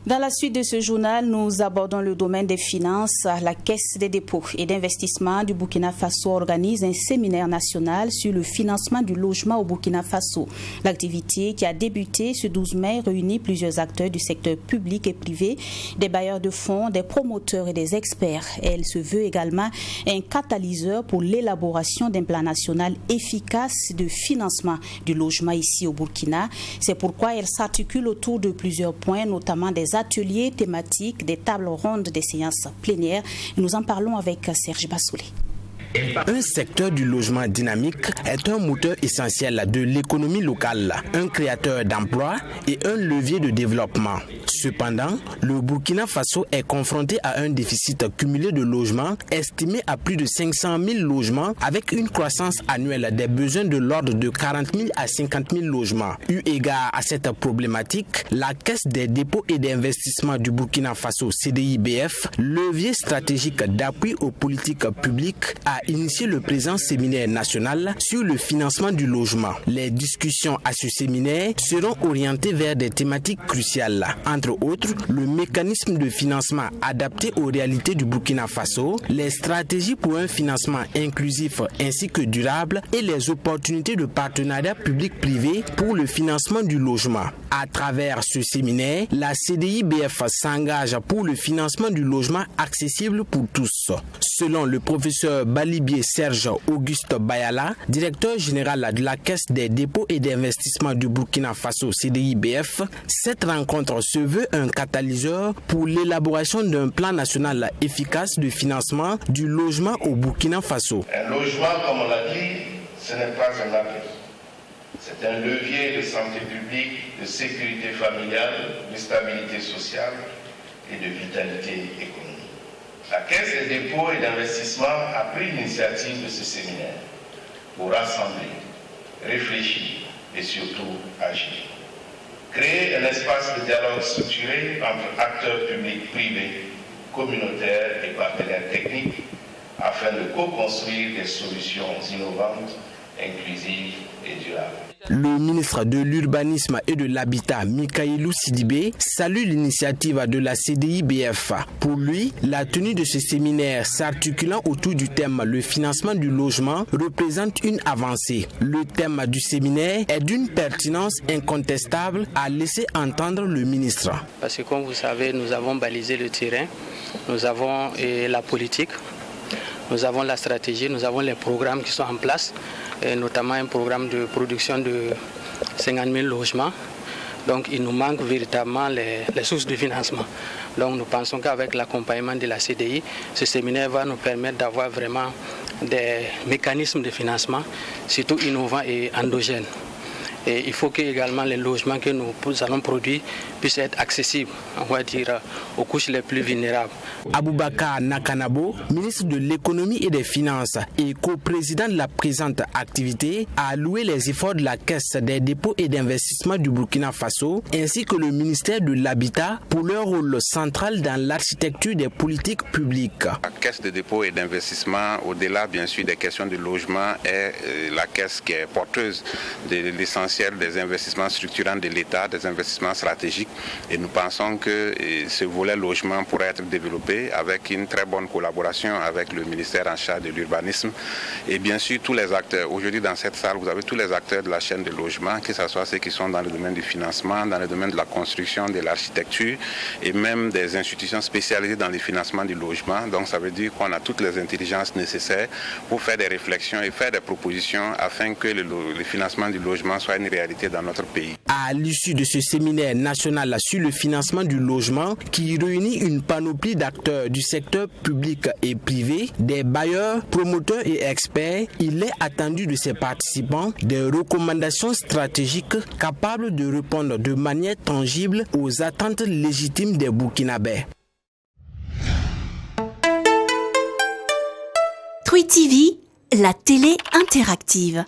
Dans la suite de ce journal, nous abordons le domaine des finances. La Caisse des dépôts et d'investissement du Burkina Faso organise un séminaire national sur le financement du logement au Burkina Faso. L'activité qui a débuté ce 12 mai réunit plusieurs acteurs du secteur public et privé, des bailleurs de fonds, des promoteurs et des experts. Elle se veut également un catalyseur pour l'élaboration d'un plan national efficace de financement du logement ici au Burkina. C'est pourquoi elle s'articule autour de plusieurs points, notamment des ateliers thématiques, des tables rondes, des séances plénières. Nous en parlons avec Serge Bassoulé. Un secteur du logement dynamique est un moteur essentiel de l'économie locale, un créateur d'emplois et un levier de développement. Cependant, le Burkina Faso est confronté à un déficit cumulé de logements estimé à plus de 500 000 logements avec une croissance annuelle des besoins de l'ordre de 40 000 à 50 000 logements. Eu égard à cette problématique, la Caisse des dépôts et d'investissement du Burkina Faso, CDI-BF, levier stratégique d'appui aux politiques publiques, a initié le présent séminaire national sur le financement du logement. Les discussions à ce séminaire seront orientées vers des thématiques cruciales, entre autres le mécanisme de financement adapté aux réalités du Burkina Faso, les stratégies pour un financement inclusif ainsi que durable et les opportunités de partenariat public-privé pour le financement du logement. À travers ce séminaire, la CDI-BF s'engage pour le financement du logement accessible pour tous. Selon le professeur Balibier Serge Auguste Bayala, directeur général de la Caisse des dépôts et d'investissement du Burkina Faso CDI-BF, cette rencontre se veut un catalyseur pour l'élaboration d'un plan national efficace de financement du logement au Burkina Faso. Un logement, comme on l'a dit, ce n'est pas un abri. C'est un levier de santé publique, de sécurité familiale, de stabilité sociale et de vitalité économique. La Caisse des dépôts et d'investissement a pris l'initiative de ce séminaire pour rassembler, réfléchir et surtout agir. Créer un espace de dialogue structuré entre acteurs publics, privés, communautaires et partenaires techniques afin de co-construire des solutions innovantes, inclusives et durables. Le ministre de l'Urbanisme et de l'Habitat, Mikailou Sidibé, salue l'initiative de la CDI-BF. Pour lui, la tenue de ce séminaire s'articulant autour du thème « Le financement du logement » représente une avancée. Le thème du séminaire est d'une pertinence incontestable, a laissé entendre le ministre. Parce que comme vous savez, nous avons balisé le terrain, nous avons la politique, nous avons la stratégie, nous avons les programmes qui sont en place, et notamment un programme de production de 50 000 logements. Donc il nous manque véritablement les sources de financement. Donc nous pensons qu'avec l'accompagnement de la CDI, ce séminaire va nous permettre d'avoir vraiment des mécanismes de financement, surtout innovants et endogènes. Et il faut que également les logements que nous allons produire puissent être accessibles, on va dire, aux couches les plus vulnérables. Aboubakar Nakanabo, ministre de l'économie et des finances et co-président de la présente activité, a loué les efforts de la Caisse des dépôts et d'investissement du Burkina Faso ainsi que le ministère de l'Habitat pour leur rôle central dans l'architecture des politiques publiques. La Caisse de dépôts et d'investissement, au-delà bien sûr des questions de logement, est la caisse qui est porteuse de l'essentiel des investissements structurants de l'État, des investissements stratégiques. Et nous pensons que ce volet logement pourrait être développé avec une très bonne collaboration avec le ministère en charge de l'urbanisme et bien sûr tous les acteurs. Aujourd'hui dans cette salle, vous avez tous les acteurs de la chaîne de logement, que ce soit ceux qui sont dans le domaine du financement, dans le domaine de la construction, de l'architecture et même des institutions spécialisées dans le financement du logement. Donc ça veut dire qu'on a toutes les intelligences nécessaires pour faire des réflexions et faire des propositions afin que le financement du logement soit une réalité dans notre pays. À l'issue de ce séminaire national sur le financement du logement qui réunit une panoplie d'acteurs du secteur public et privé, des bailleurs, promoteurs et experts, il est attendu de ses participants des recommandations stratégiques capables de répondre de manière tangible aux attentes légitimes des Burkinabés. Twi TV, la télé interactive.